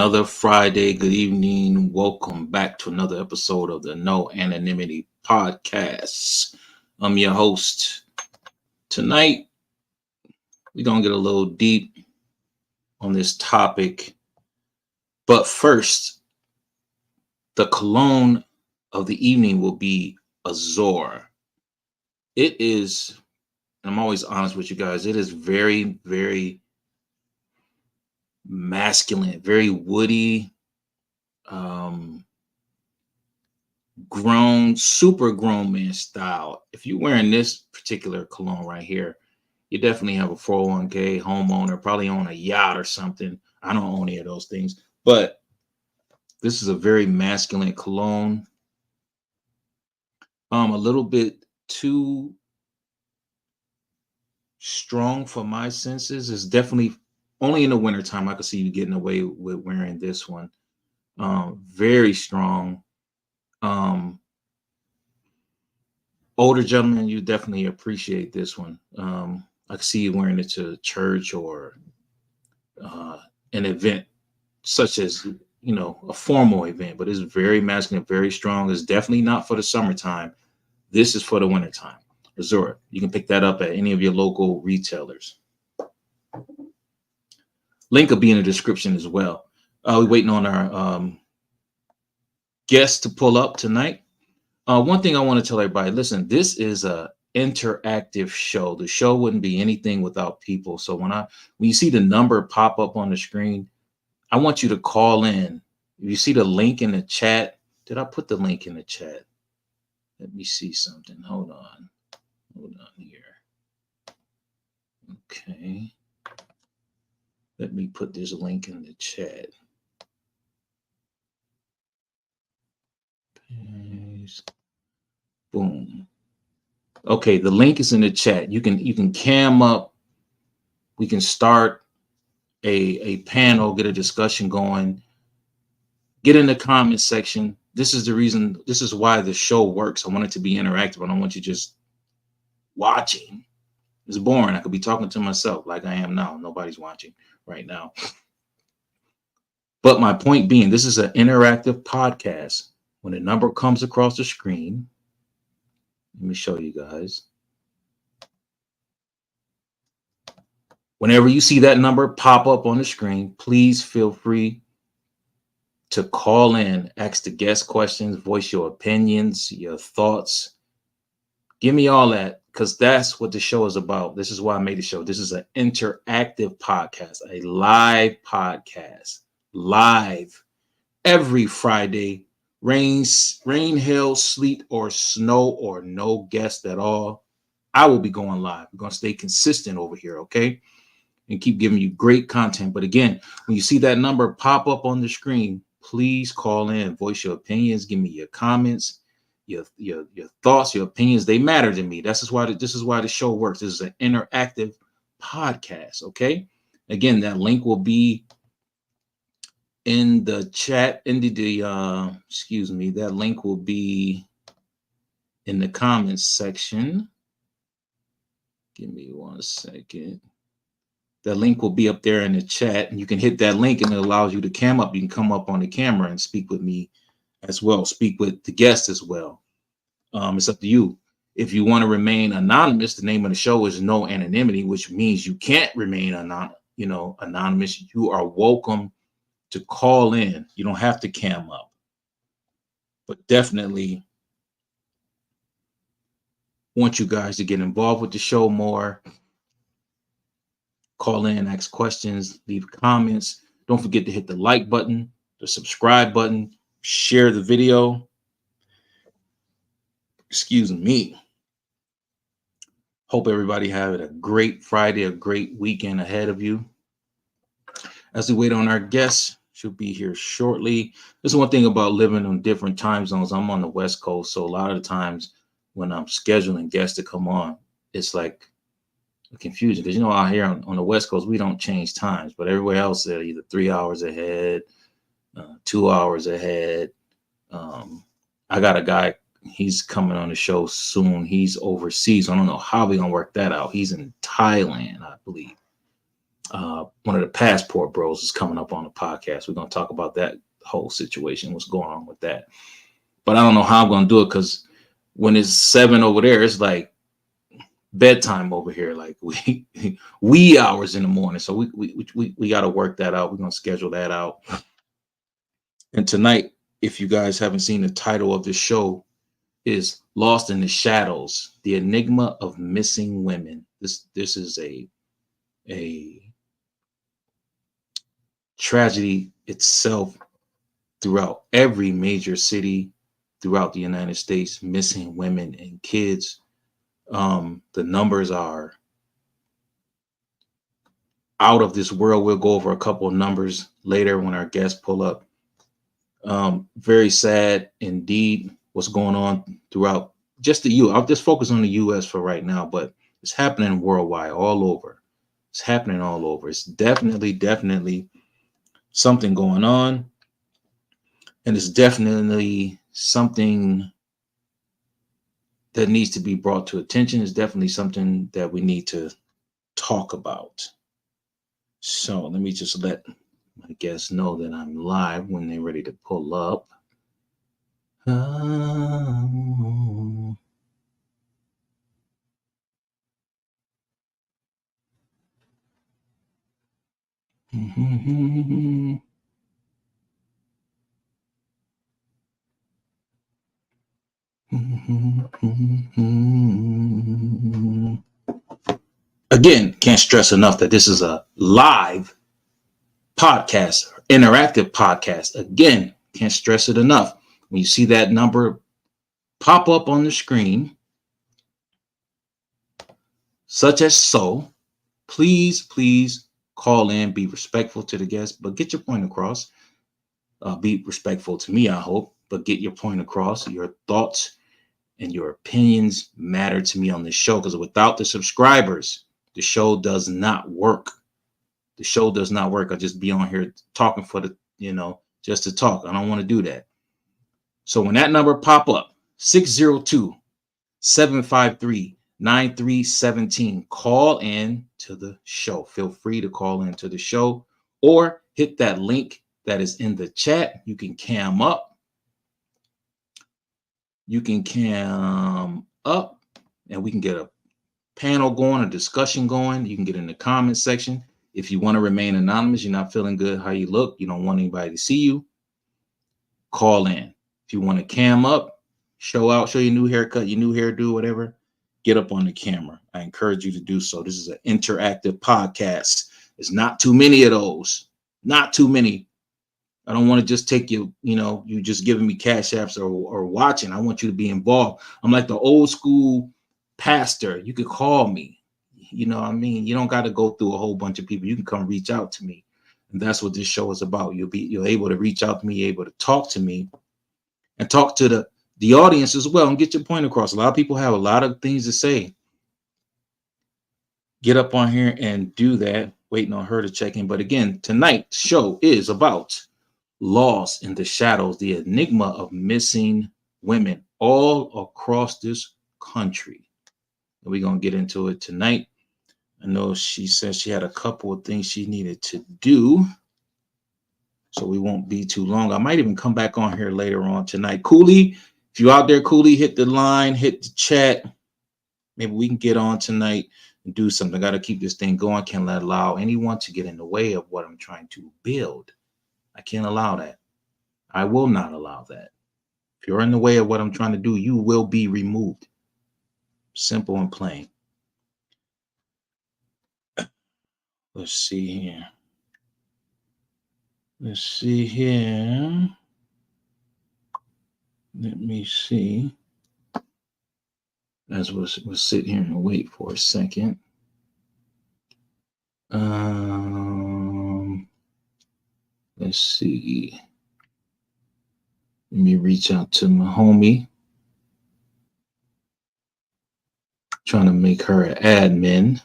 Another Friday. Good evening. Welcome back to another episode of the No Anonymity Podcast. I'm your host. Tonight, we're going to get a little deep on this topic. But first, the cologne of the evening will be Azor. It is, and I'm always honest with you guys, it is very, very masculine, very woody, super grown man style. If you're wearing this particular cologne right here, you definitely have a 401k, homeowner, probably own a yacht or something. I don't own any of those things, but this is a very masculine cologne. A little bit too strong for my senses. It's definitely only in the wintertime I could see you getting away with wearing this one. Very strong. Older gentlemen, you definitely appreciate this one. I can see you wearing it to church or an event such as, a formal event, but it's very masculine, very strong. It's definitely not for the summertime. This is for the wintertime. Resort. You can pick that up at any of your local retailers. Link will be in the description as well. We're waiting on our guests to pull up tonight. One thing I want to tell everybody, listen, this is a interactive show. The show wouldn't be anything without people. So when you see the number pop up on the screen, I want you to call in. If you see the link in the chat, did I put the link in the chat? Let me see something. Hold on here. Okay. Let me put this link in the chat. Boom. Okay, the link is in the chat. You can cam up. We can start a panel, get a discussion going. Get in the comment section. This is the reason. This is why the show works. I want it to be interactive. I don't want you just watching. It's boring. I could be talking to myself like I am now. Nobody's watching right now. But my point being, this is an interactive podcast. When a number comes across the screen, let me show you guys. Whenever you see that number pop up on the screen, please feel free to call in, ask the guest questions, voice your opinions, your thoughts. Give me all that, because that's what the show is about. This is why I made the show. This is an interactive podcast, a live podcast, live every Friday. Rain, hail, sleet, or snow, or no guest at all. I will be going live. We're going to stay consistent over here, okay? And keep giving you great content. But again, when you see that number pop up on the screen, please call in, voice your opinions, give me your comments, your thoughts, your opinions. They matter to me. This is why the show works. This is an interactive podcast, okay? Again, that link will be in the chat, that link will be in the comments section. Give me 1 second. That link will be up there in the chat, and you can hit that link and it allows you to cam up. You can come up on the camera and speak with me as well, speak with the guest as well. It's up to you. If you want to remain anonymous, the name of the show is No Anonymity, which means you can't remain anonymous. You are welcome to call in. You don't have to cam up, but definitely want you guys to get involved with the show more. Call in, ask questions, leave comments. Don't forget to hit the like button, the subscribe button, share the video. Excuse me. Hope everybody have a great Friday, a great weekend ahead of you. As we wait on our guests, she'll be here shortly. There's one thing about living on different time zones. I'm on the West Coast, so a lot of the times when I'm scheduling guests to come on, it's like a confusion, because out here on the West Coast, we don't change times, but everywhere else they're either 3 hours ahead, 2 hours ahead. I got a guy, he's coming on the show soon. He's overseas. I don't know how we're gonna work that out. He's in Thailand, I believe. One of the passport bros is coming up on the podcast. We're going to talk about that whole situation, what's going on with that. But I don't know how I'm going to do it, because when it's 7 over there, it's like bedtime over here, like wee hours in the morning. So we got to work that out. We're going to schedule that out. And tonight, if you guys haven't seen the title of the show, is Lost in the Shadows: The Enigma of Missing Women. This is a tragedy itself throughout every major city throughout the United States, missing women and kids. The numbers are out of this world. We'll go over a couple of numbers later when our guests pull up. Very sad indeed what's going on throughout just the U. I'll just focus on the US for right now, but it's happening worldwide, all over. It's happening all over. It's definitely something going on. And it's definitely something that needs to be brought to attention. It's definitely something that we need to talk about. So let me just let my guests know that I'm live when they're ready to pull up. Again, can't stress enough that this is a live podcast, interactive podcast. Again, can't stress it enough. When you see that number pop up on the screen, such as so, please call in, be respectful to the guests, but get your point across. Be respectful to me, I hope, but get your point across. Your thoughts and your opinions matter to me on this show, because without the subscribers, the show does not work. The show does not work. I'll just be on here talking for the, just to talk. I don't want to do that. So when that number pop up, 602-753-9317, call in to the show. Feel free to call into the show or hit that link that is in the chat. You can cam up. You can cam up and we can get a panel going, a discussion going. You can get in the comment section. If you want to remain anonymous, you're not feeling good how you look, you don't want anybody to see you, call in. If you want to cam up, show your new haircut, your new hairdo, whatever, get up on the camera. I encourage you to do so. This is an interactive podcast. There's not too many of those. Not too many. I don't want to just take you, you just giving me cash apps or watching. I want you to be involved. I'm like the old school pastor. You could call me. You know what I mean? You don't got to go through a whole bunch of people. You can come reach out to me. And that's what this show is about. You're able to reach out to me, able to talk to me and talk to the audience as well and get your point across. A lot of people have a lot of things to say. Get up on here and do that. Waiting on her to check in. But again, tonight's show is about Lost in the Shadows, the enigma of missing women all across this country. And we're going to get into it tonight. I know she said she had a couple of things she needed to do, so we won't be too long. I might even come back on here later on tonight. Cooley, if you're out there, Cooley, hit the line, hit the chat. Maybe we can get on tonight and do something. I got to keep this thing going. Can't allow anyone to get in the way of what I'm trying to build. I can't allow that. I will not allow that. If you're in the way of what I'm trying to do, you will be removed. Simple and plain. Let's see here. Let me see. As we'll sit here and wait for a second. Let's see. Let me reach out to my homie. Trying to make her an admin,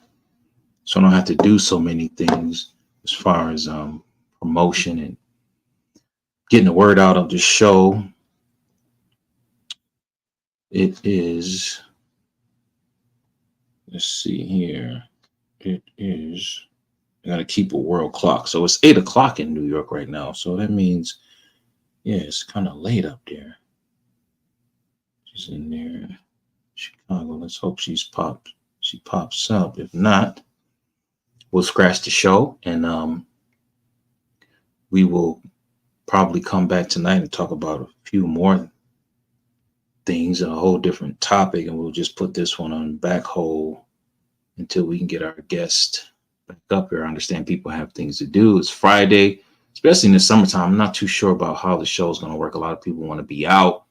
so I don't have to do so many things as far as promotion and getting the word out of the show. It is, let's see here. It is I got to keep a world clock. So it's 8 o'clock in New York right now. So that means, yeah, it's kind of late up there. She's in there, Chicago. Let's hope she pops up. If not, we'll scratch the show, and we will probably come back tonight and talk about a few more things, a whole different topic, and we'll just put this one on back hold until we can get our guest back up here. I understand people have things to do. It's Friday, especially in the summertime. I'm not too sure about how the show is going to work. A lot of people want to be out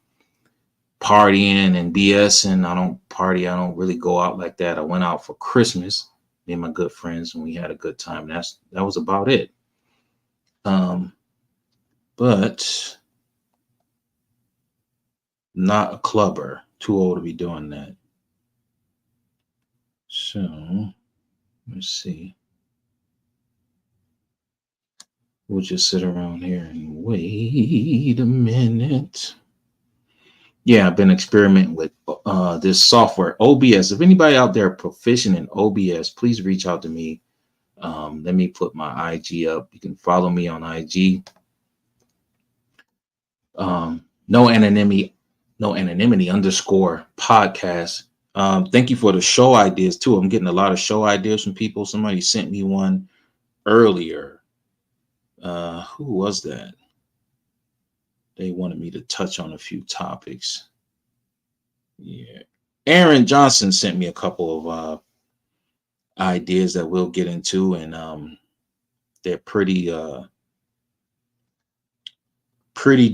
partying and BSing. I don't party. I don't really go out like that. I went out for Christmas, me and my good friends, and we had a good time. That was about it. But not a clubber. Too old to be doing that. So let's see. We'll just sit around here and wait a minute. Yeah, I've been experimenting with this software, OBS. If anybody out there proficient in OBS, please reach out to me. Let me put my IG up. You can follow me on IG. No anonymity _podcast. Thank you for the show ideas too. I'm getting a lot of show ideas from people. Somebody sent me one earlier. Who was that? They wanted me to touch on a few topics. Yeah. Aaron Johnson sent me a couple of ideas that we'll get into, and they're pretty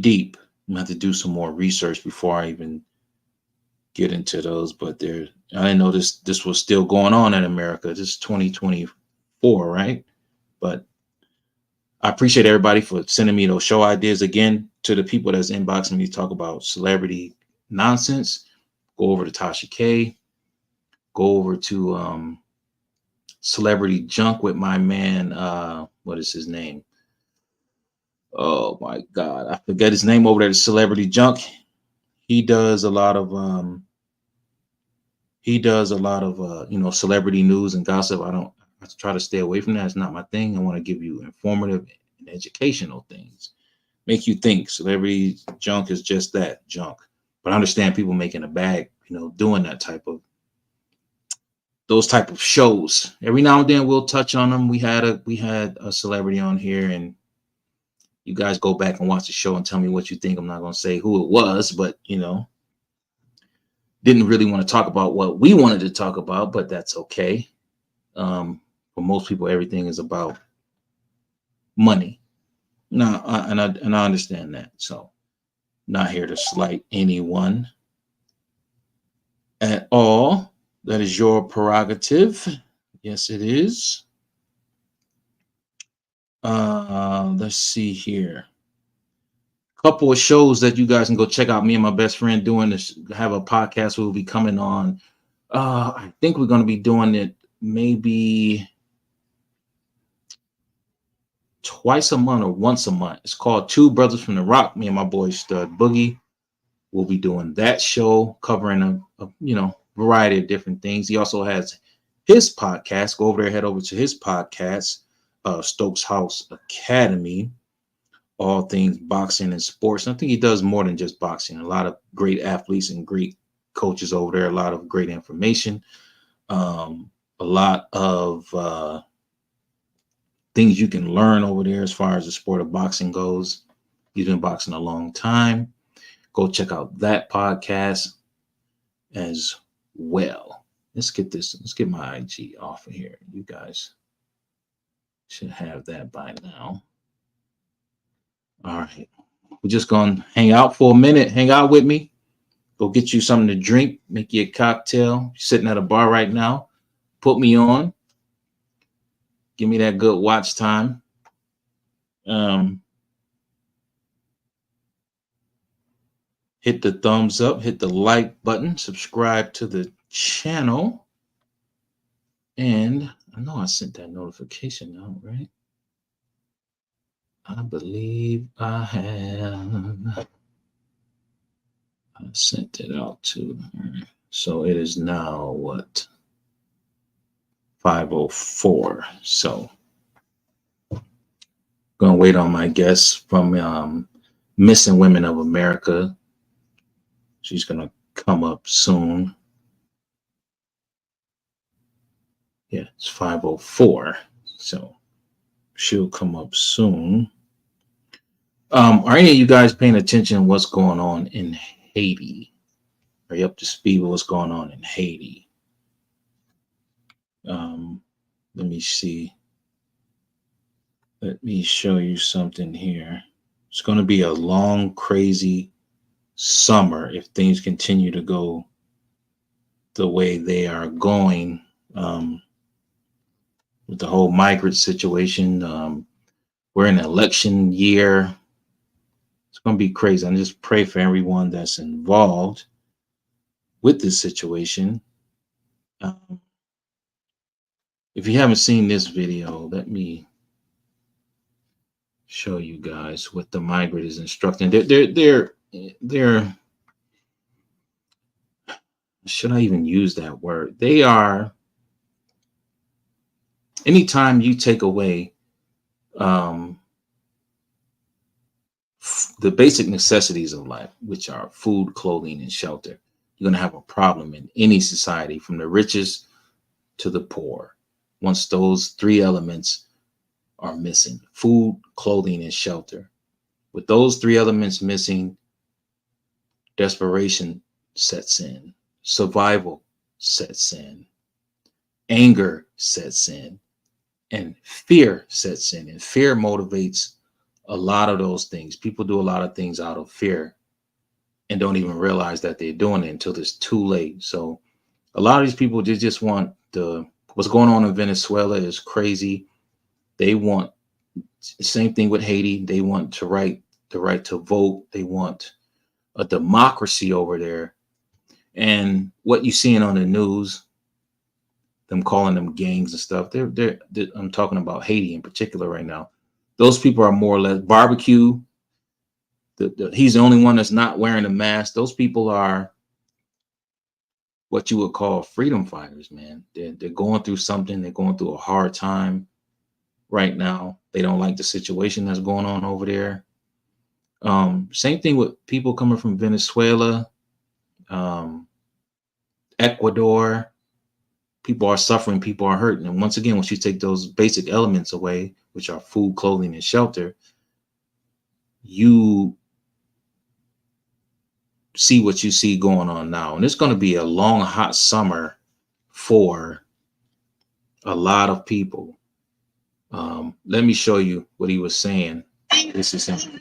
deep. I'm gonna have to do some more research before I even get into those, but I didn't know this was still going on in America. This is 2024, right? But I appreciate everybody for sending me those show ideas. Again, to the people that's inboxing me to talk about celebrity nonsense, go over to Tasha K. Go over to Celebrity Junk with my man. What is his name? Oh my God, I forget his name over there. Celebrity Junk. He does a lot of celebrity news and gossip. I try to stay away from that. It's not my thing. I want to give you informative and educational things. Make you think. Celebrity Junk is just that, junk. But I understand people making a bag, doing those type of shows. Every now and then we'll touch on them. We had a celebrity on here, and you guys go back and watch the show and tell me what you think. I'm not going to say who it was, but didn't really want to talk about what we wanted to talk about, but that's okay. For most people, everything is about money. No, and I understand that. So, not here to slight anyone at all. That is your prerogative. Yes, it is. Let's see here. Couple of shows that you guys can go check out. Me and my best friend doing this, have a podcast. We'll be coming on. I think we're going to be doing it maybe twice a month or once a month. It's called Two Brothers from the Rock. Me and my boy Stud Boogie will be doing that show, covering a variety of different things. He also has his podcast. Go over there, head over to his podcast, Stokes House Academy. All things boxing and sports. And I think he does more than just boxing. A lot of great athletes and great coaches over there. A lot of great information. A lot of things you can learn over there as far as the sport of boxing goes. He's been boxing a long time. Go check out that podcast as well. Let's get my IG off of here. You guys should have that by now. All right. We're just going to hang out for a minute. Hang out with me. Go get you something to drink. Make you a cocktail. You're sitting at a bar right now. Put me on. Give me that good watch time. Hit the thumbs up. Hit the like button. Subscribe to the channel. And I know I sent that notification out, right? I believe I have. I sent it out to her. So it is now what? 5:04. So Gonna wait on my guest from Missing Women of America. She's gonna come up soon. Yeah, it's 5:04, so she'll come up soon. Are any of you guys paying attention to what's going on in Haiti? Are you up to speed with what's going on in Haiti? Let me see. Let me show you something here. It's going to be a long, crazy summer if things continue to go the way they are going, with the whole migrant situation. We're in an election year. It's going to be crazy. I just pray for everyone that's involved with this situation. If you haven't seen this video, let me show you guys what the migrant is instructing. They're should I even use that word? They are, anytime you take away the basic necessities of life, which are food, clothing, and shelter, you're going to have a problem in any society, from the richest to the poor. Once those three elements are missing, food, clothing, and shelter. With those three elements missing, desperation sets in, survival sets in, anger sets in, and fear sets in. And fear motivates a lot of those things. People do a lot of things out of fear and don't even realize that they're doing it until it's too late. So a lot of these people just want what's going on in Venezuela is crazy. They want the same thing with Haiti. They want the right to vote. They want a democracy over there. And what you're seeing on the news, them calling them gangs and stuff, they're I'm talking about Haiti in particular right now. Those people are more or less barbecue. He's the only one that's not wearing a mask. Those people are what you would call freedom fighters, man. They're going through something. They're going through a hard time right now. They don't like the situation that's going on over there. Same thing with people coming from Venezuela, Ecuador. People are suffering, people are hurting. And once again, once you take those basic elements away, which are food, clothing, and shelter, you see what you see going on now. And it's going to be a long, hot summer for a lot of people. Let me show you what he was saying. This is him.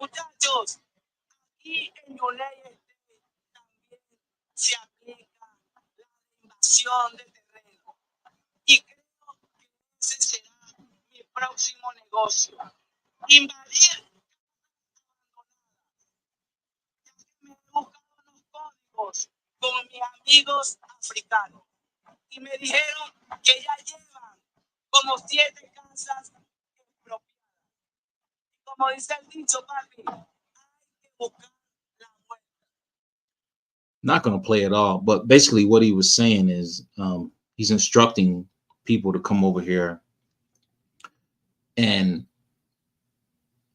Muchachos, aquí en United también se aplica la invasión de terreno. Y creo que ese será mi próximo negocio. Invadir, ya que me he buscado unos códigos con mis amigos africanos. Y me dijeron que ya llevan como 7 casas expropiadas. Y como dice el dicho, papi, hay que buscar la muerte. Not going to play it all, but basically what he was saying is he's instructing people to come over here and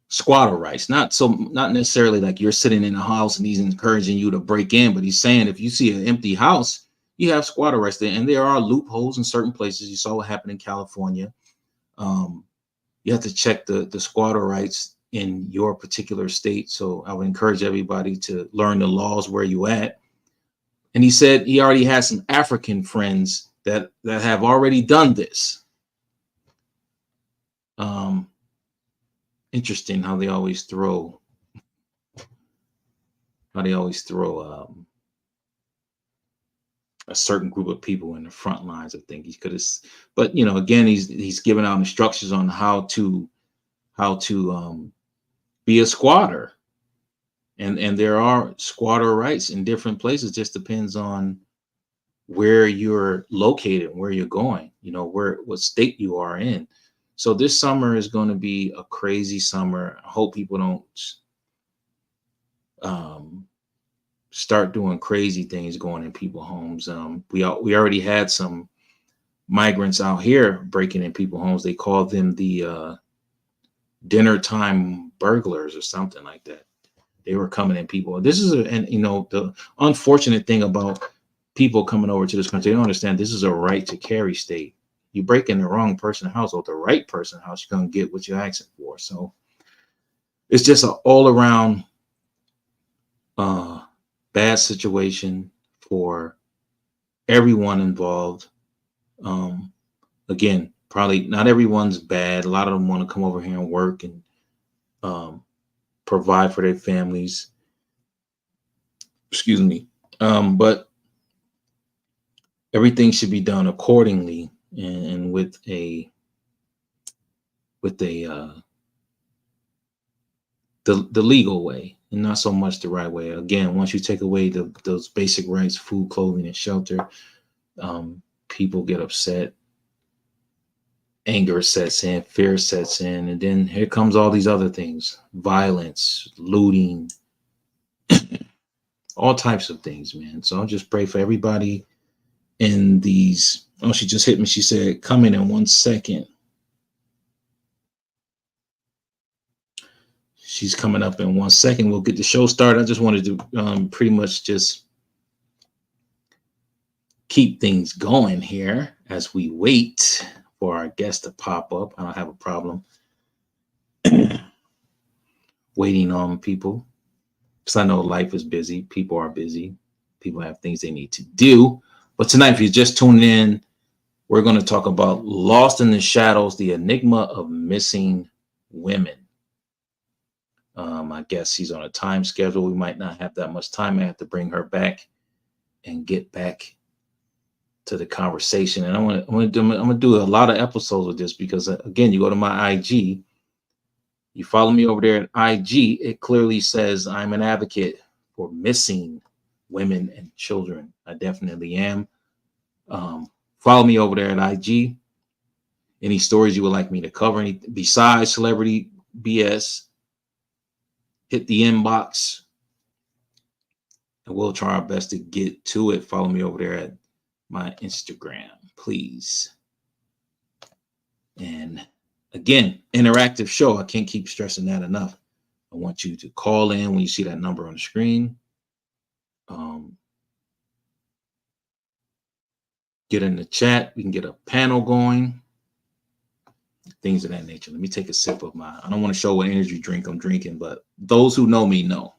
squatter rights. Not necessarily like you're sitting in a house and he's encouraging you to break in, but he's saying if you see an empty house, you have squatter rights there. And there are loopholes in certain places. You saw what happened in California. You have to check the squatter rights in your particular state. So I would encourage everybody to learn the laws where you at. And he said he already has some African friends that have already done this. Interesting how they always throw a certain group of people in the front lines. I think he could have, but you know, again, he's giving out instructions on how to be a squatter. And there are squatter rights in different places. Just depends on where you're located, where you're going, you know, what state you are in. So this summer is going to be a crazy summer. I hope people don't start doing crazy things going in people's homes. We already had some migrants out here breaking in people's homes. They called them the dinner time burglars or something like that. They were coming in people. This is the unfortunate thing about people coming over to this country. They don't understand this is a right to carry state. You break in the wrong person's house or the right person's house, you're gonna get what you're asking for. So it's just an all around bad situation for everyone involved. Again, probably not everyone's bad. A lot of them want to come over here and work and provide for their families. Excuse me. But everything should be done accordingly and with the legal way and not so much the right way. Again, once you take away those basic rights, food, clothing, and shelter, people get upset. Anger sets in, fear sets in, and then here comes all these other things: violence, looting, all types of things, man. So I'll just pray for everybody in these. Oh, she just hit me. She said, "Coming in 1 second." She's coming up in 1 second. We'll get the show started. I just wanted to pretty much just keep things going here as we wait for our guest to pop up. I don't have a problem waiting on people because I know life is busy. People are busy. People have things they need to do. But tonight, if you're just tuning in, we're going to talk about Lost in the Shadows, the Enigma of Missing Women. I guess she's on a time schedule. We might not have that much time. I have to bring her back and get back to the conversation. And I'm gonna do a lot of episodes with this because again, you go to my IG, you follow me over there at IG. It clearly says I'm an advocate for missing women and children. I definitely am. Follow me over there at IG. Any stories you would like me to cover, any besides celebrity BS, hit the inbox and we'll try our best to get to it. Follow me over there at my Instagram, please. And again, interactive show. I can't keep stressing that enough. I want you to call in when you see that number on the screen. Get in the chat. We can get a panel going. Things of that nature. Let me take a sip of my, I don't want to show what energy drink I'm drinking, but those who know me know.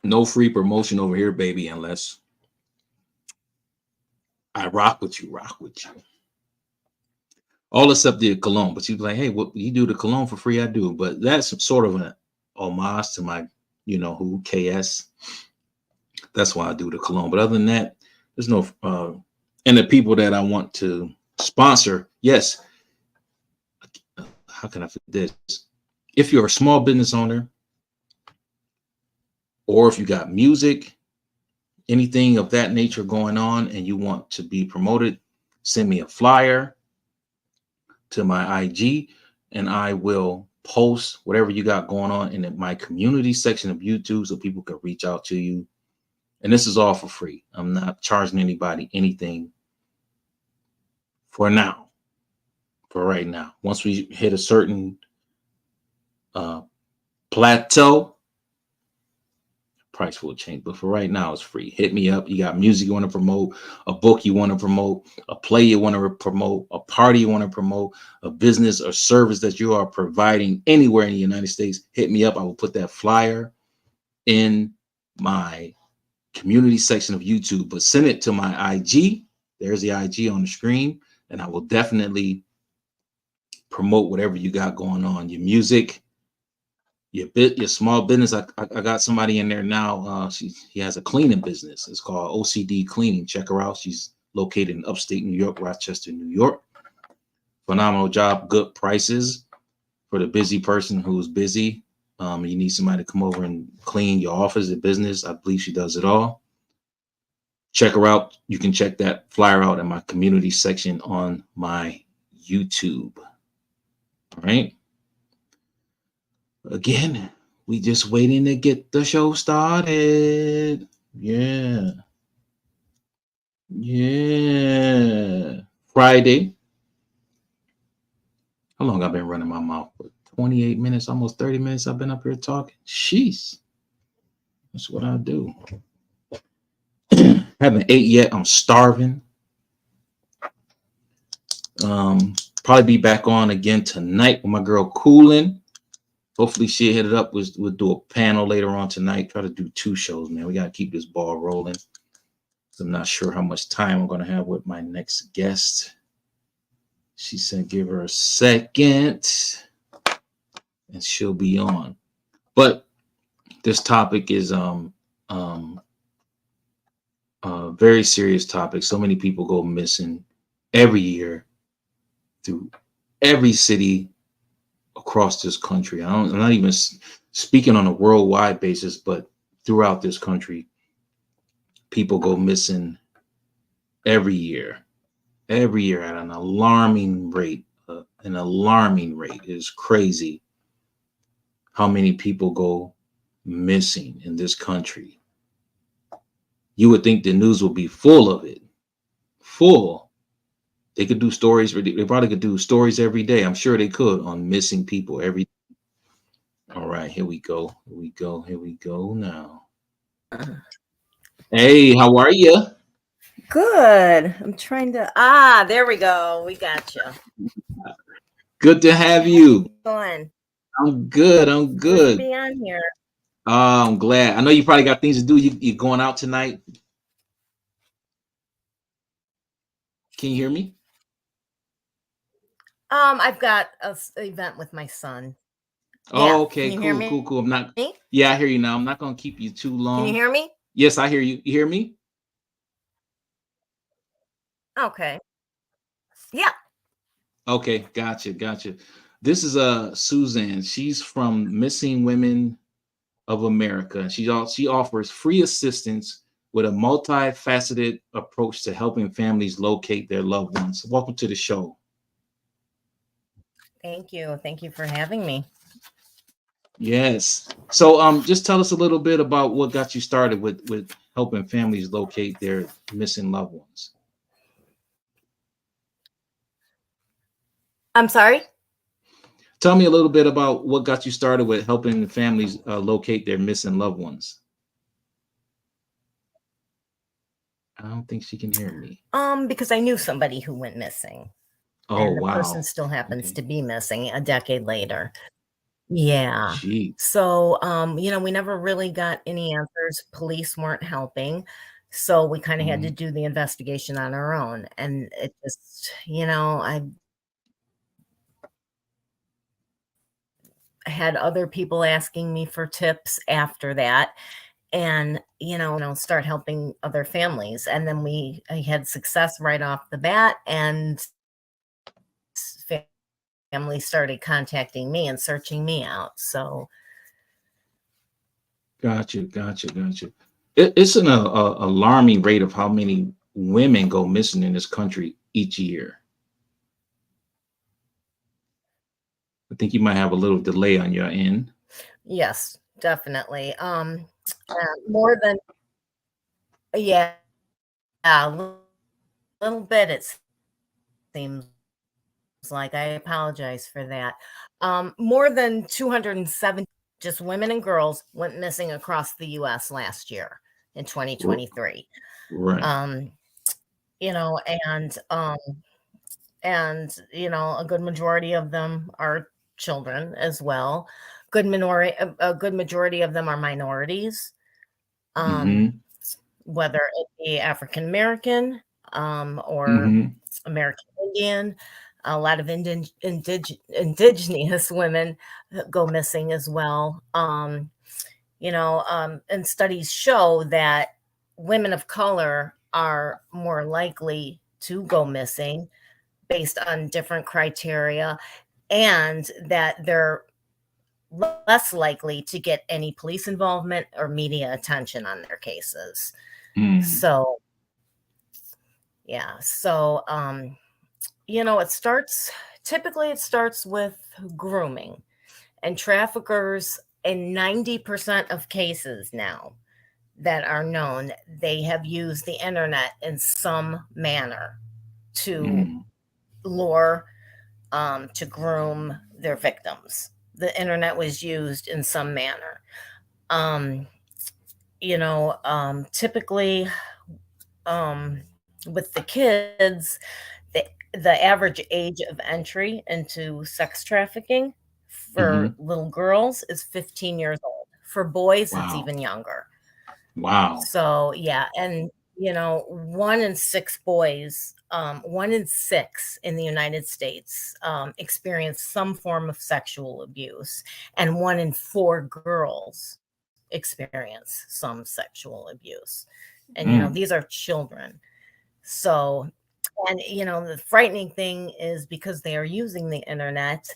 No free promotion over here, baby, unless I rock with you. All except the cologne. But you'd be like, hey, what you do the cologne for free? I do. But that's sort of an homage to my, you know who, KS. That's why I do the cologne. But other than that, there's no and the people that I want to sponsor, yes. How can I forget this? If you're a small business owner, or if you got music, anything of that nature going on, and you want to be promoted, send me a flyer to my IG, and I will post whatever you got going on in my community section of YouTube so people can reach out to you. And this is all for free. I'm not charging anybody anything for now, for right now. Once we hit a certain plateau, price will change. But for right now, it's free. Hit me up. You got music you want to promote, a book you want to promote, a play you want to promote, a party you want to promote, a business or service that you are providing anywhere in the United States. Hit me up. I will put that flyer in my community section of YouTube, but send it to my IG. There's the IG on the screen, and I will definitely promote whatever you got going on. Your music, your small business. I got somebody in there now. He has a cleaning business. It's called OCD Cleaning. Check her out. She's located in upstate New York, Rochester, New York. Phenomenal job, good prices for the busy person who's busy. You need somebody to come over and clean your office, your business. I believe she does it all. check her out. You can check that flyer out in my community section on my YouTube. All right. Again, we just waiting to get the show started. Yeah. Yeah. Friday. How long I've been running my mouth? For 28 minutes, almost 30 minutes I've been up here talking. Sheesh. That's what I do. Haven't ate yet. I'm starving. Probably be back on again tonight with my girl Coolin. Hopefully she'll hit it up. We'll do a panel later on tonight. Try to do 2 shows, man. We got to keep this ball rolling. I'm not sure how much time I'm going to have with my next guest. She said give her a second and she'll be on. But this topic is a very serious topic. So many people go missing every year through every city across this country. I'm not even speaking on a worldwide basis, but throughout this country, people go missing every year at an alarming rate. It is crazy how many people go missing in this country. You would think the news would be full of it. Full. They could do stories. They probably could do stories every day. I'm sure they could on missing people every day. All right, here we go. Here we go now. Hey, how are you? Good. I'm trying to. There we go. We got you. Good to have you. Going. I'm good. Good to be on here. Oh, I'm glad. I know you probably got things to do. You're going out tonight. Can you hear me? I've got an event with my son. Oh, Yeah. okay. Can you hear Cool, me? cool. I'm not. Yeah, I hear you now. I'm not going to keep you too long. Can you hear me? Yes, I hear you. You hear me? Okay. Yeah. Okay, gotcha. This is SAUSAN. She's from Missing Women of America. She offers free assistance with a multifaceted approach to helping families locate their loved ones. Welcome to the show. Thank you. Thank you for having me. Yes. So just tell us a little bit about what got you started with helping families locate their missing loved ones. I'm sorry? Tell me a little bit about what got you started with helping families locate their missing loved ones. I don't think she can hear me. Because I knew somebody who went missing. Oh, and the wow. person still happens to be missing a decade later. Yeah. Jeez. So, we never really got any answers. Police weren't helping. So we kind of had to do the investigation on our own. And it just, I had other people asking me for tips after that and, start helping other families. And then I had success right off the bat, and families started contacting me and searching me out. So. Gotcha. It's an alarming rate of how many women go missing in this country each year. I think you might have a little delay on your end. Yes, definitely. More than, yeah, a little bit, it seems like. I apologize for that. More than 270 just women and girls went missing across the U.S. last year in 2023. Right. And a good majority of them are children as well. A good majority of them are minorities, whether it be African American or American Indian. A lot of indigenous women go missing as well. And studies show that women of color are more likely to go missing based on different criteria, and that they're less likely to get any police involvement or media attention on their cases. So, Yeah. So, typically it starts with grooming, and traffickers in 90% of cases now that are known, they have used the internet in some manner to Mm, lure, to groom their victims. The internet was used in some manner. Um, Typically, with the kids, the the average age of entry into sex trafficking for hmm. little girls is 15 years old. For boys, it's Wow. even younger. Wow. So, yeah, and, 1 in 6 boys, 1 in 6 in the United States, experience some form of sexual abuse, and 1 in 4 girls experience some sexual abuse. And, Mm, these are children. So, and, the frightening thing is because they are using the internet,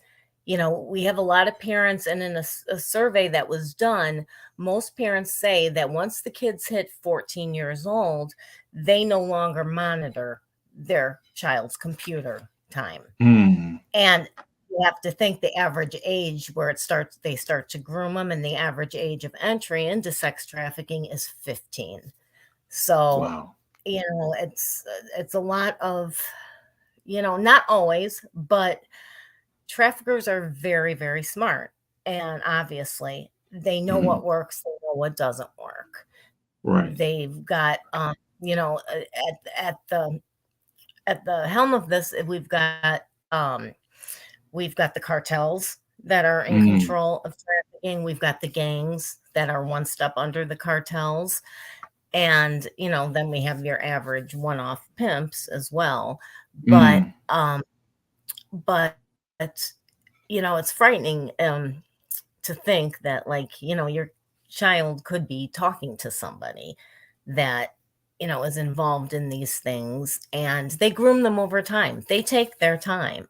we have a lot of parents, and in a survey that was done, most parents say that once the kids hit 14 years old, they no longer monitor their child's computer time. mm. And you have to think the average age where they start to groom them, and the average age of entry into sex trafficking is 15. So, Wow. it's a lot of, not always, but traffickers are very, very smart. And obviously, they know Mm, what works, they know what doesn't work. right. They've got, at the helm of this, um, we've got the cartels that are in Mm, control of trafficking. We've got the gangs that are one step under the cartels. And, then we have your average one-off pimps as well. But, mm, but, it's frightening, to think that, like, your child could be talking to somebody that, is involved in these things, and they groom them over time. They take their time.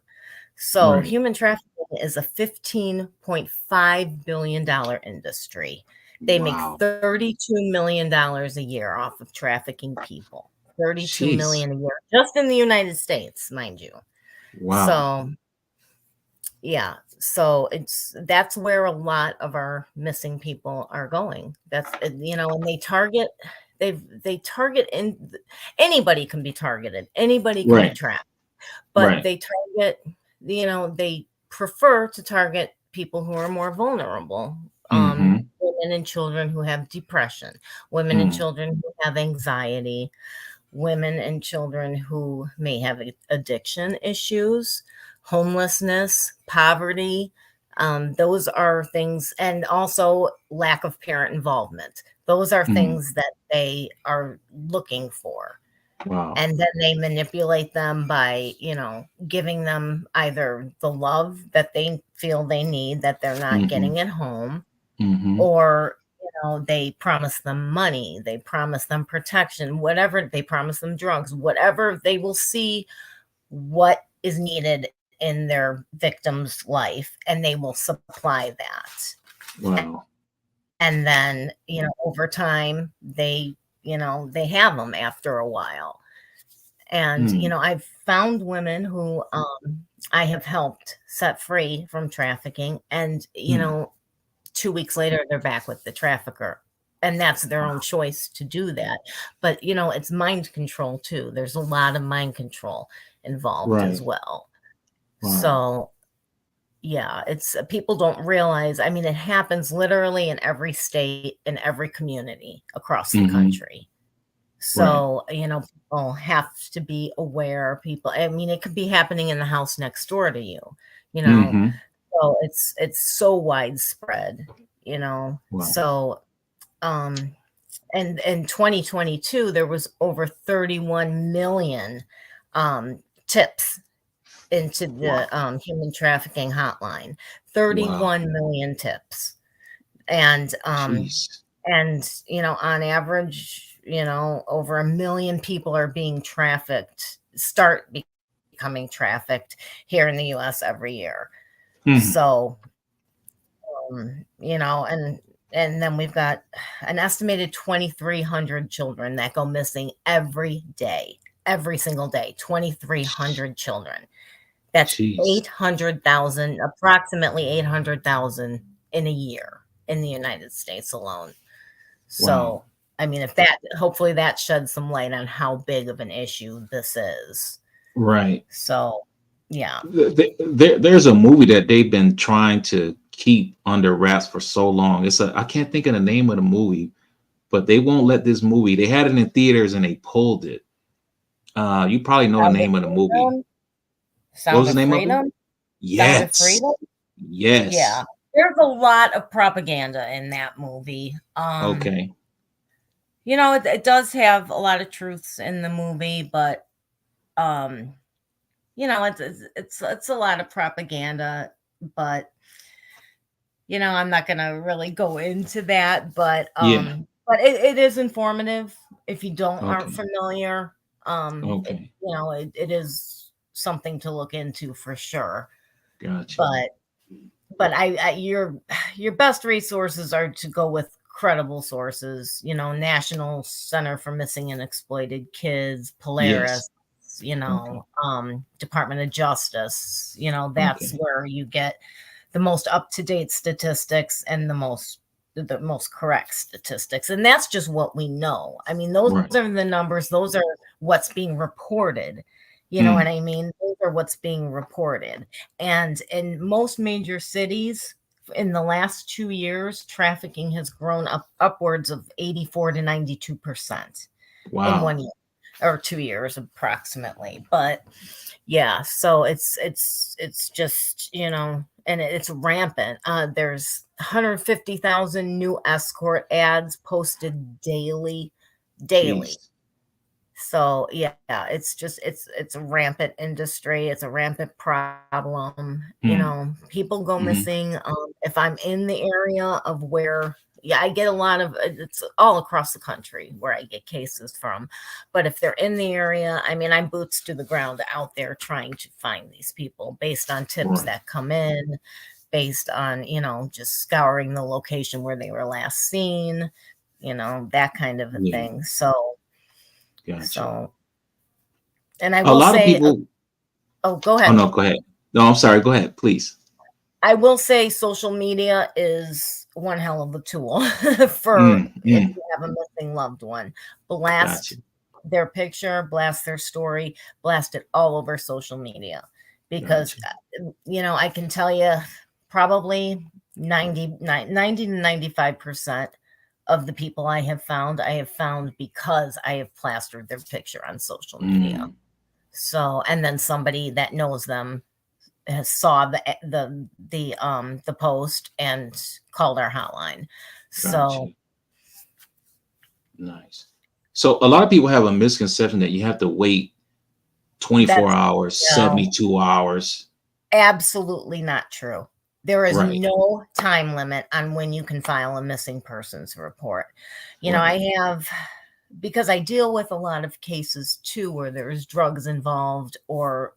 So right. human trafficking is a $15.5 billion industry. They make Wow. $32 million a year off of trafficking people. 32 Jeez. million a year just in the United States, mind you. Wow. So, yeah, so that's where a lot of our missing people are going. And they target in anybody can be targeted. Anybody can be Right. trapped. But Right. they prefer to target people who are more vulnerable, Mm-hmm. women and children who have depression, women and Mm, children who have anxiety, women and children who may have addiction issues, homelessness, poverty. Those are things, and also lack of parent involvement. Those are mm. things that they are looking for. Wow. And then they manipulate them by, giving them either the love that they feel they need that they're not Mm-hmm. getting at home, Mm-hmm. or, they promise them money, they promise them protection, whatever, they promise them drugs, whatever. They will see what is needed in their victim's life, and they will supply that. Wow. And then, over time, they have them after a while. And, Mm, I've found women who, I have helped set free from trafficking, and, mm. 2 weeks later, they're back with the trafficker, and that's their own Wow. choice to do that. But, it's mind control too. There's a lot of mind control involved as Right. well. Wow. So, yeah, it's people don't realize, I mean, it happens literally in every state, in every community across the Mm-hmm. country. Right. So, people have to be aware. People, I mean, it could be happening in the house next door to you, you know. Mm-hmm. So it's so widespread, you know. Wow. So, um, and in 2022, there was over 31 million tips into the Wow. human trafficking hotline. Wow. 31 million tips, and Jeez. on average, over 1 million people are being trafficked, start becoming trafficked here in the US every year. Mm. So, and then we've got an estimated 2,300 children that go missing every day. every single day, 2,300 children. That's Jeez. 800,000, approximately 800,000 in a year in the United States alone. Wow. So, I mean, if that, hopefully that sheds some light on how big of an issue this is. Right. So, yeah. There's a movie that they've been trying to keep under wraps for so long. I can't think of the name of the movie, but they won't let this movie. They had it in theaters and they pulled it. You probably know the Sound of name of the movie. Freedom? What was Sound the of name of it? Freedom? Sound of Yes. Freedom? Yeah. Yes. There's a lot of propaganda in that movie. Okay. It does have a lot of truths in the movie, but um, it's a lot of propaganda, but I'm not gonna really go into that, Yeah. but it is informative if you aren't Okay. familiar. It Okay. it is something to look into for sure. Gotcha. But your best resources are to go with credible sources. National Center for Missing and Exploited Kids, Yes. Polaris. Okay. Department of Justice. That's Okay. where you get the most up-to-date statistics and the most correct statistics. And that's just what we know. I mean, those Right. are the numbers, those are what's being reported. You know what Mm. I mean? Those are what's being reported. And in most major cities, in the last 2 years, trafficking has grown upwards of 84 to 92% in Wow. 1 year or 2 years approximately. But yeah, so it's just, and it's rampant. There's 150,000 new escort ads posted daily, daily. Jeez. So yeah, it's a rampant industry. It's a rampant problem. Mm. People go Hmm. missing. If I'm in the area of where, yeah, I get a lot of it's all across the country where I get cases from. But if they're in the area, I mean, I'm boots to the ground out there trying to find these people based on tips Right. that come in, based on, just scouring the location where they were last seen, that kind of a Yeah. thing. Gotcha. So, and I A will lot of say, people. oh, go Oh ahead. no, go ahead. No, I'm sorry. Go ahead, please. I will say social media is one hell of a tool for Mm. if Mm. you have a missing loved one. Gotcha. Blast their picture, blast their story, blast it all over social media. Because, Gotcha. I can tell you probably 90 to 95% of the people I have found because I have plastered their picture on social media. Mm. So, and then somebody that knows them has saw the post and called our hotline. So, Gotcha. Nice. So a lot of people have a misconception that you have to wait 24 that's hours, no, 72 hours. absolutely not true. There is Right. no time limit on when you can file a missing persons report. Right. I have, because I deal with a lot of cases too where there's drugs involved or,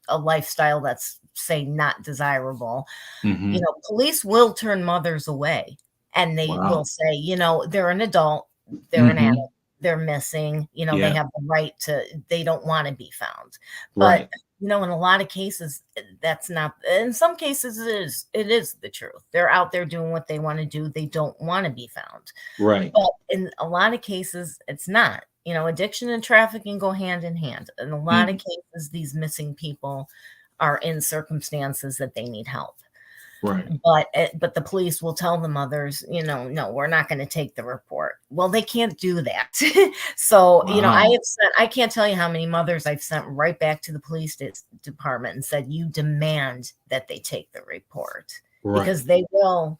a lifestyle that's, say, not desirable. Hmm. Police will turn mothers away and they will Wow. say, they're an adult, they're an addict, Hmm. they're missing, they Yeah. have the right to, they don't want to be found. But, Right. in a lot of cases, that's not, in some cases, it is the truth. They're out there doing what they want to do. They don't want to be found. Right. But in a lot of cases, it's not. Addiction and trafficking go hand in hand. In a lot of Mm. cases, these missing people are in circumstances that they need help. Right. But the police will tell the mothers, no, we're not going to take the report. Well, they can't do that. So, Wow. I can't tell you how many mothers I've sent right back to the police department and said, you demand that they take the report because Right. they will,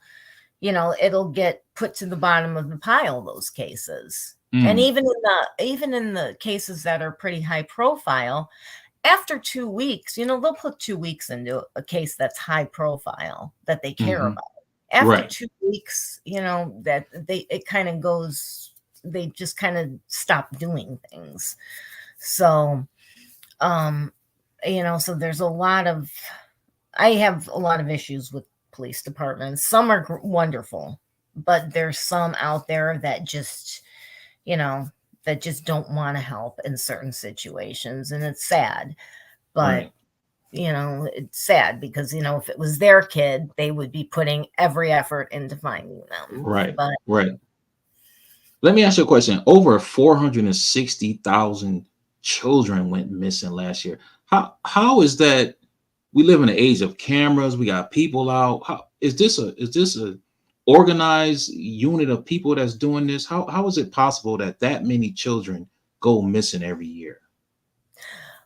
it'll get put to the bottom of the pile, those cases. And Mm. even in the cases that are pretty high profile, after 2 weeks, they'll put 2 weeks into a case that's high profile that they care Hmm. about. After Right. 2 weeks, that it kind of goes, they just kind of stop doing things. So, um, so I have a lot of issues with police departments. Some are wonderful, but there's some out there that just, you know, that just don't want to help in certain situations, and it's sad. But Right. it's sad because if it was their kid, they would be putting every effort into finding them. Right. But Right. Let me ask you a question. Over 460,000 children went missing last year. How is that? We live in an age of cameras. We got people out. How is this a organized unit of people that's doing this? How is it possible that many children go missing every year?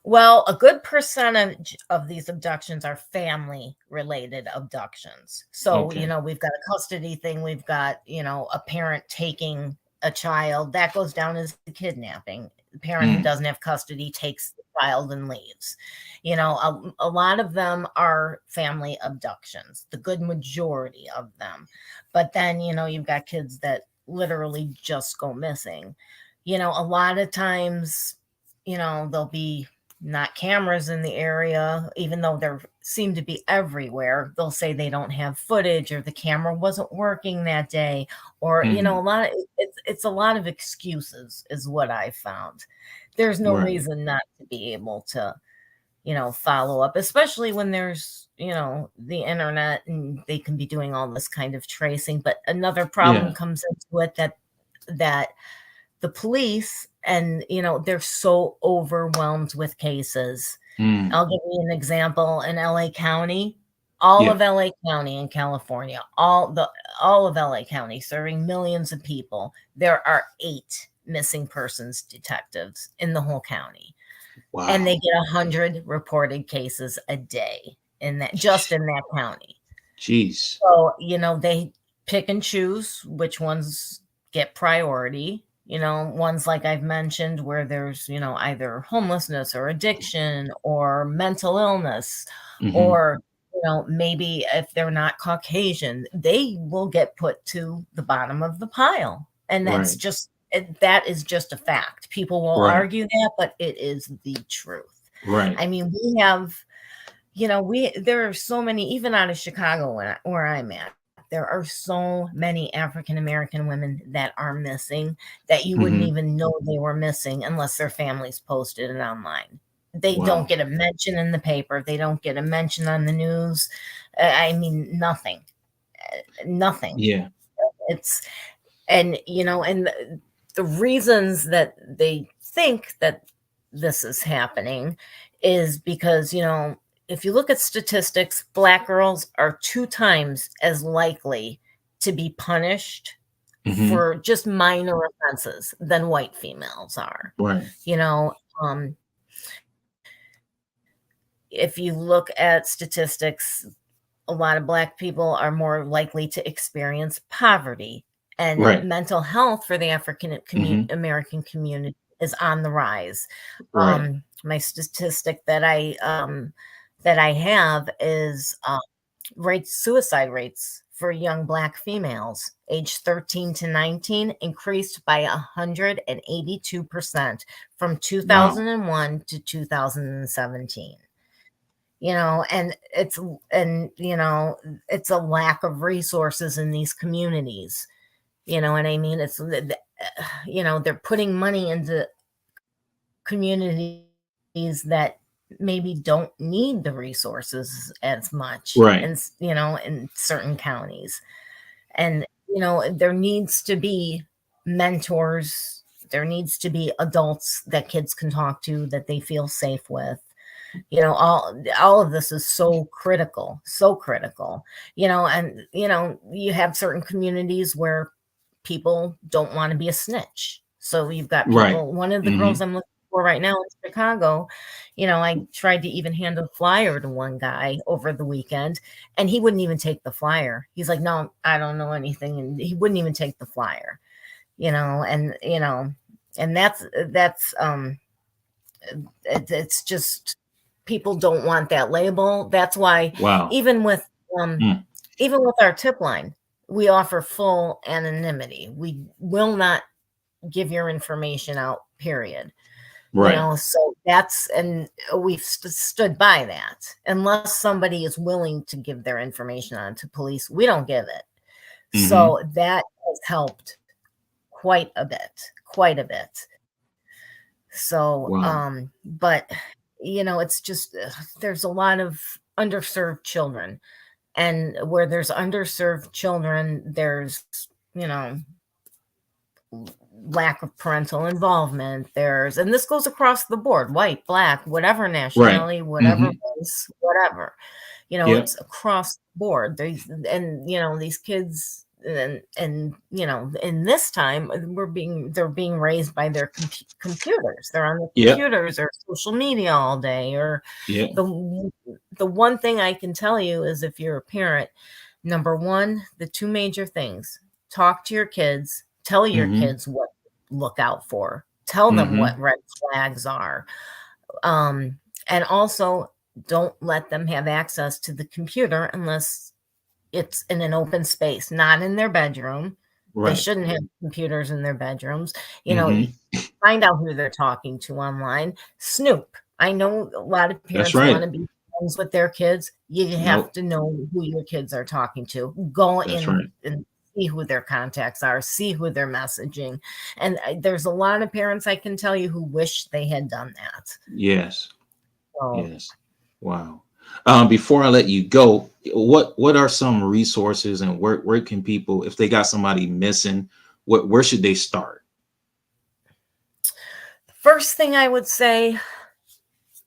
well, a good percentage of these abductions are family related abductions. So, Okay. we've got a custody thing, we've got, a parent taking a child that goes down as a kidnapping. The parent who Mm, doesn't have custody takes the child and leaves. A lot of them are family abductions, the good majority of them. But then, you've got kids that literally just go missing. A lot of times, there'll be not cameras in the area, even though there seem to be everywhere. They'll say they don't have footage or the camera wasn't working that day, or a mhm. lot of it's a lot of excuses is what I found. There's no Right. reason not to be able to follow up, especially when there's the internet and they can be doing all this kind of tracing. But another problem Yeah. comes into it, that the police, and they're so overwhelmed with cases. Mm, I'll give you an example. In LA County, all yeah. of LA County in California, all of LA County serving millions of people, there are 8 missing persons detectives in the whole county, and they Wow. get 100 reported cases a day in that, just in that county. Jeez. So, they pick and choose which ones get priority. Ones like I've mentioned where there's, either homelessness or addiction or mental illness, Hmm. or, maybe if they're not Caucasian, they will get put to the bottom of the pile. And Right. that is just a fact. People will Right. argue that, but it is the truth. Right. I mean, we have there are so many, even out of Chicago, where I'm at. There are so many African American women that are missing that you wouldn't Hmm. even know they were missing unless their families posted it online. They don't Wow. get a mention in the paper. They don't get a mention on the news. I mean, nothing, nothing. Yeah. It's and the reasons that they think that this is happening is because if you look at statistics, Black girls are 2 times as likely to be punished Hmm. for just minor offenses than white females are. Right. you know um, if you look at statistics, a lot of Black people are more likely to experience poverty, and Right. mental health for the African Hmm. American community is on the rise. Right. My statistic that I have is suicide rates for young Black females aged 13 to 19 increased by 182% from Wow. 2001 to 2017. And it's a lack of resources in these communities. You know what I mean? They're putting money into communities that maybe don't need the resources as much, Right. and in certain counties. And there needs to be mentors, there needs to be adults that kids can talk to, that they feel safe with. All of this is so critical, so critical. And you have certain communities where people don't want to be a snitch. So you've got Right. people. One of the Hmm. girls I'm looking for right now in Chicago, I tried to even hand a flyer to one guy over the weekend, and he wouldn't even take the flyer. He's like, "No, I don't know anything," and he wouldn't even take the flyer. And it's just, people don't want that label. That's why Wow. even with um Mm. even with our tip line, we offer full anonymity. We will not give your information out, period. Right. So and we've stood by that. Unless somebody is willing to give their information on to police, we don't give it. Hmm. So that has helped quite a bit, quite a bit. So, Wow. but it's just there's a lot of underserved children, and where there's underserved children, there's you know lack of parental involvement. And this goes across the board, white, black, whatever Right. nationality, whatever Hmm. race, whatever. Yep. It's across the board. These kids, and in this time they're being raised by their computers. They're on the Yep. computers or social media all day. Or Yep. the one thing I can tell you is, if you're a parent, number one, the two major things: talk to your kids, tell your Hmm. kids what to look out for, tell them what Hmm. red flags are, um, and also don't let them have access to the computer unless it's in an open space, not in their bedroom. They Right. shouldn't have computers in their bedrooms. Hmm. Find out who they're talking to online. Snoop. I know a lot of That's parents want right. to be friends with their kids. You have Nope. to know who your kids are talking to. Go That's in right. and see who their contacts are, see who they're messaging. And there's a lot of parents, I can tell you, who wish they had done that. Yes. So Yes. Wow. Before I let you go, what are some resources, and where can people, if they got somebody missing, where should they start? first thing I would say,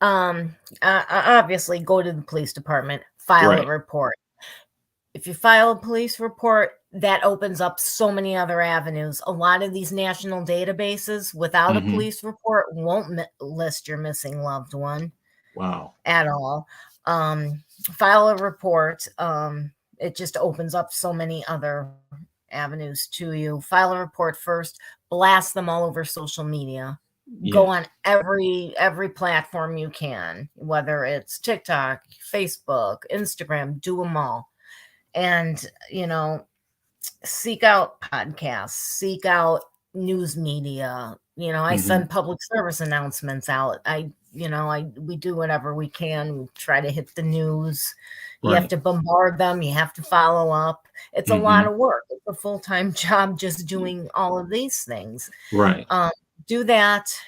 obviously go to the police department, file a Right. report. If you file a police report, that opens up so many other avenues. A lot of these national databases, without a Hmm. police report, won't list your missing loved one Wow. at all. File a report. It just opens up so many other avenues to you. File a report first, blast them all over social media. Go Yes. on every platform you can, whether it's TikTok, Facebook, Instagram, do them all. And seek out podcasts, seek out news media. I Hmm. send public service announcements out. We do whatever we can. We try to hit the news. You have Right. to bombard them. You have to follow up. It's a lot Hmm. of work. It's a full-time job just doing all of these things. Right. Um, do that,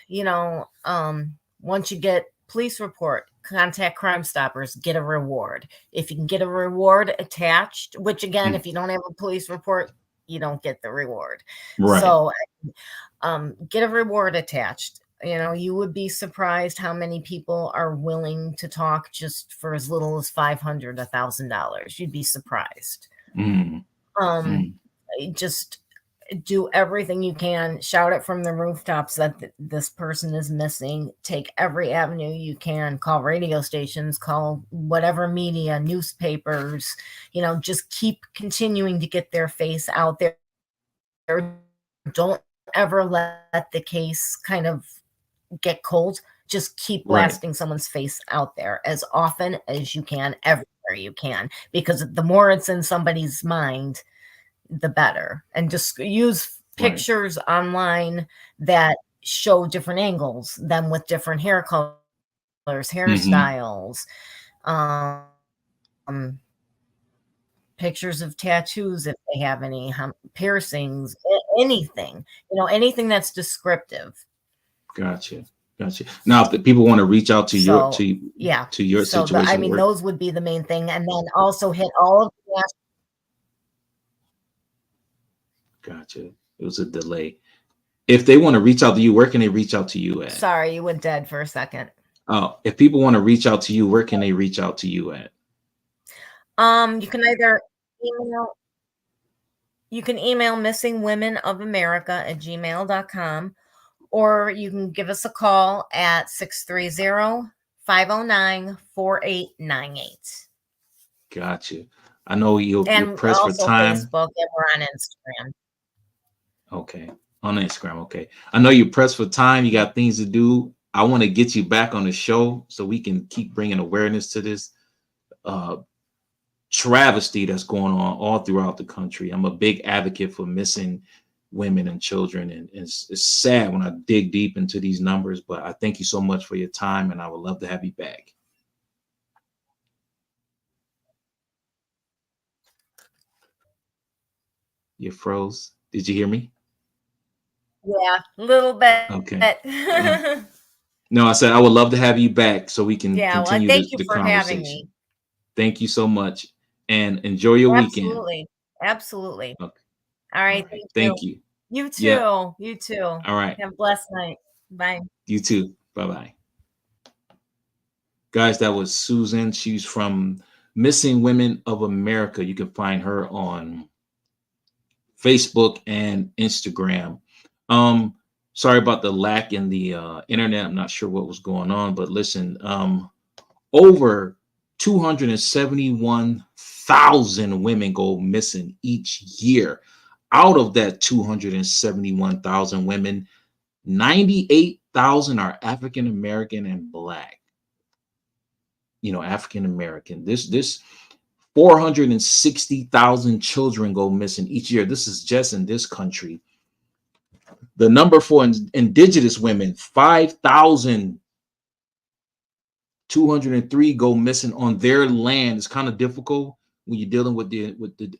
once you get police report, contact Crime Stoppers, get a reward. If you can get a reward attached, which again, Mm. if you don't have a police report, you don't get the reward. Right. So get a reward attached. You would be surprised how many people are willing to talk just for as little as $500, $1,000. You'd be surprised. Mm. Um, Mm. just do everything you can, shout it from the rooftops that this person is missing. Take every avenue you can, call radio stations, call whatever media, newspapers, just keep continuing to get their face out there. Don't ever let the case kind of get cold. Just keep Right. blasting someone's face out there as often as you can, everywhere you can, because the more it's in somebody's mind, the better. And just use Right. pictures online that show different angles, them with different hair colors, Hmm. hairstyles, um, pictures of tattoos if they have any, piercings, anything, anything that's descriptive. Gotcha. Gotcha. Now, if the people want to reach out to your So, yeah. I situation, mean, where? those would be the main thing. And then also hit all of the Gotcha. It was a delay. If they want to reach out to you, where can they reach out to you at? sorry, you went dead for a second. If people want to reach out to you, where can they reach out to you at? You can either email missingwomenofamerica@gmail.com, or you can give us a call at 630-509-4898. Gotcha. I know you're And pressed for also time. Facebook, and we're on Instagram. Okay. On Instagram. Okay. I know you're pressed for time. You got things to do. I want to get you back on the show so we can keep bringing awareness to this uh, travesty that's going on all throughout the country. I'm a big advocate for missing women and children, and it's sad when I dig deep into these numbers. But I thank you so much for your time, and I would love to have you back. You froze. Did you hear me? Yeah, a little bit. Okay. No, I said I would love to have you back so we can Yeah, well, continue thank you the for having conversation. me. Thank you so much, and enjoy your weekend. Absolutely. Absolutely. Okay. All All right, right. thank you. Thank you. You Yeah. too. You too. All right. Have a blessed night. Bye. You too. Bye bye. Guys, that was Susan. She's from Missing Women of America. You can find her on Facebook and Instagram. Um, Sorry about the lack in the internet. I'm not sure what was going on, but listen, over 271,000 women go missing each year. Out of that 271,000 women, 98,000 are African American and Black. You know, African American. This 460,000 children go missing each year. This is just in this country. The number for indigenous women, 5,203 go missing on their land. It's kind of difficult when you're dealing with the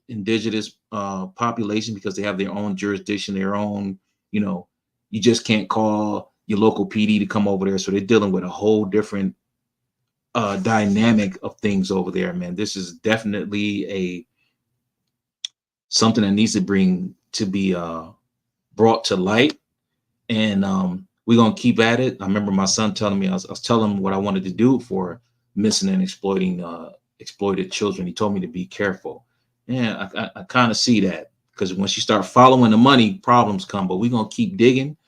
indigenous population because they have their own jurisdiction, their own, you know, you just can't call your local PD to come over there. So they're dealing with a whole different dynamic of things over there, man. This is definitely a something that needs to be brought to light, and we're gonna keep at it. I remember my son telling me, I was telling him what I wanted to do for missing and exploiting exploited children. He told me to be careful. Yeah, I kind of see that, because once you start following the money, problems come. But we're gonna keep digging.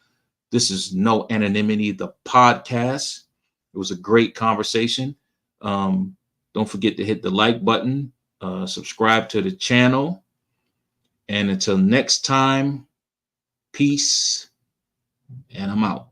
This is No Anonymity, the podcast. It was a great conversation. Don't forget to hit the like button, subscribe to the channel, and until next time, peace, and I'm out.